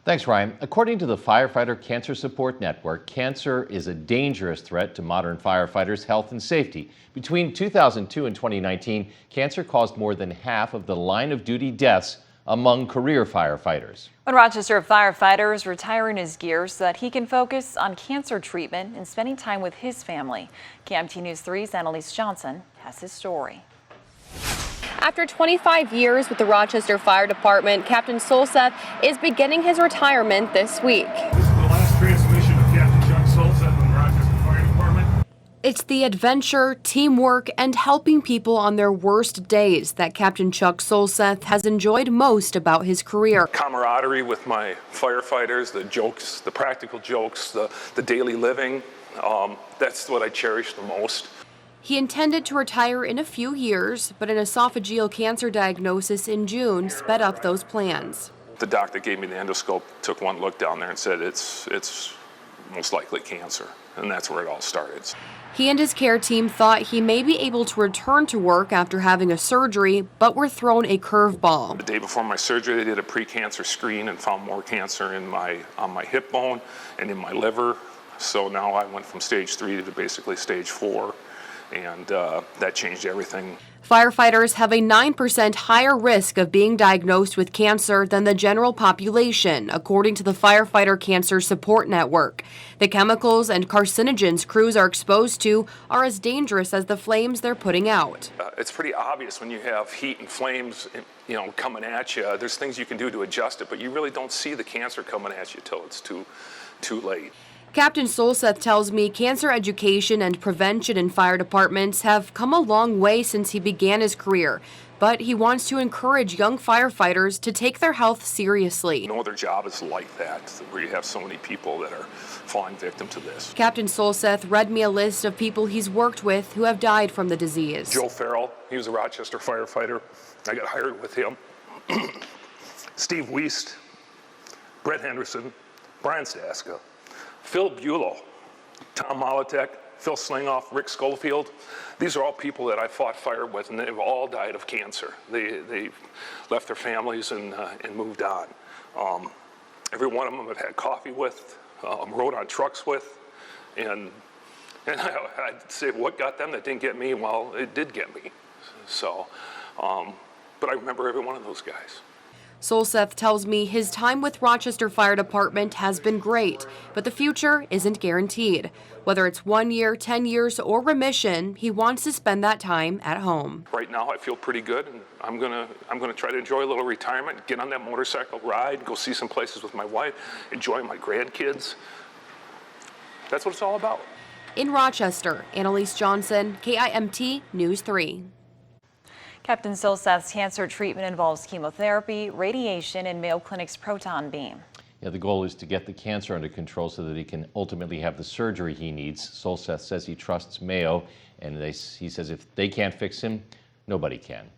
Thanks, Ryan. According to the Firefighter Cancer Support Network, cancer is a dangerous threat to modern firefighters' health and safety. Between 2002 and 2019, cancer caused more than half of the line-of-duty deaths among career firefighters. One Rochester firefighter is retiring his gear so that he can focus on cancer treatment and spending time with his family. KMT News 3's Annalise Johnson has his story. After 25 years with the Rochester Fire Department, Captain Solseth is beginning his retirement this week. This is the last transmission of Captain Chuck Solseth in the Rochester Fire Department. It's the adventure, teamwork, and helping people on their worst days that Captain Chuck Solseth has enjoyed most about his career. Camaraderie with my firefighters, the jokes, the practical jokes, the daily living, that's what I cherish the most. He intended to retire in a few years, but an esophageal cancer diagnosis in June sped up those plans. The doctor gave me the endoscope, took one look down there and said it's most likely cancer, and that's where it all started. He and his care team thought he may be able to return to work after having a surgery, but were thrown a curveball. The day before my surgery, they did a pre-cancer screen and found more cancer on my hip bone and in my liver. So now I went from stage 3 to basically stage 4. And that changed everything. Firefighters have a 9% higher risk of being diagnosed with cancer than the general population, according to the Firefighter Cancer Support Network. The chemicals and carcinogens crews are exposed to are as dangerous as the flames they're putting out. It's pretty obvious when you have heat and flames, coming at you. There's things you can do to adjust it, but you really don't see the cancer coming at you till it's too late. Captain Solseth tells me cancer education and prevention in fire departments have come a long way since he began his career, but he wants to encourage young firefighters to take their health seriously. No other job is like that, where you have so many people that are falling victim to this. Captain Solseth read me a list of people he's worked with who have died from the disease. Joe Farrell, he was a Rochester firefighter. I got hired with him. Steve Wiest, Brett Henderson, Brian Staska, Phil Bulow, Tom Molitek, Phil Slingoff, Rick Schofield. These are all people that I fought fire with, and they've all died of cancer. They left their families and moved on. Every one of them I've had coffee with, rode on trucks with, and I'd say, what got them that didn't get me? Well, it did get me. So, but I remember every one of those guys. Solseth tells me his time with Rochester Fire Department has been great, but the future isn't guaranteed. Whether it's 1 year, 10 years, or remission, he wants to spend that time at home. Right now, I feel pretty good, and I'm gonna try to enjoy a little retirement, get on that motorcycle ride, go see some places with my wife, enjoy my grandkids. That's what it's all about. In Rochester, Annalise Johnson, KIMT News 3. Captain Solseth's cancer treatment involves chemotherapy, radiation, and Mayo Clinic's proton beam. Yeah, the goal is to get the cancer under control so that he can ultimately have the surgery he needs. Solseth says he trusts Mayo, and he says if they can't fix him, nobody can.